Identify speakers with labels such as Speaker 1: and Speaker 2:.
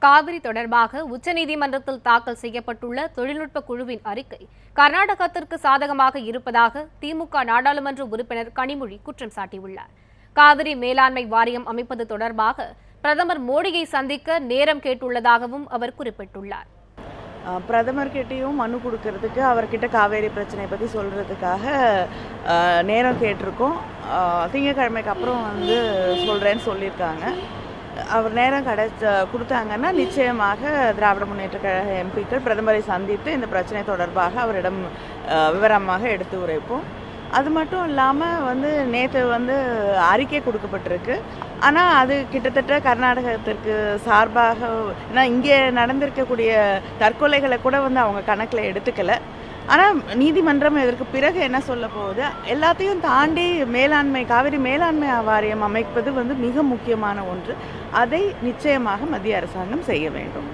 Speaker 1: காவிரி தொடர்பாக உச்சநீதிமன்றத்தில் தாக்கல் செய்யப்பட்டுள்ள தொழில்நுட்ப குழுவின் அறிக்கை கர்நாடகத்திற்கு சாதகமாக இருப்பதாக திமுக நாடாளுமன்ற உறுப்பினர் கனிமொழி குற்றம் சாட்டியுள்ளார். காவிரி மேலாண்மை வாரியம் அமைப்பது தொடர்பாக பிரதமர் மோடியை சந்திக்க நேரம் கேட்டுள்ளதாகவும் அவர் குறிப்பிட்டுள்ளார்.
Speaker 2: பிரதமர்கிட்டையும் மனு கொடுக்கறதுக்கு அவர்கிட்ட காவேரி பிரச்சனை பற்றி சொல்கிறதுக்காக நேரம் கேட்டிருக்கோம். திங்கக்கிழமைக்கு அப்புறம் சொல்கிறேன்னு சொல்லியிருக்காங்க. அவர் நேரம் கொடுத்தாங்கன்னா நிச்சயமாக திராவிட முன்னேற்ற கழக எம்பிக்கள் பிரதமரை சந்தித்து இந்த பிரச்சனை தொடர்பாக அவரிடம் விவரமாக எடுத்து உரைப்போம். அது மட்டும் இல்லாமல் நேற்று அறிக்கை கொடுக்கப்பட்டிருக்கு. ஆனால் அது கிட்டத்தட்ட கர்நாடகத்திற்கு சார்பாக, ஏன்னா இங்கே நடந்திருக்கக்கூடிய தற்கொலைகளை கூட அவங்க கணக்கில் எடுத்துக்கலை. ஆனால் நீதிமன்றம் இதற்கு பிறகு என்ன சொல்ல போகுது, எல்லாத்தையும் தாண்டி காவிரி மேலாண்மை வாரியம் அமைப்பது மிக முக்கியமான ஒன்று. அதை நிச்சயமாக மத்திய அரசாங்கம் செய்ய வேண்டும்.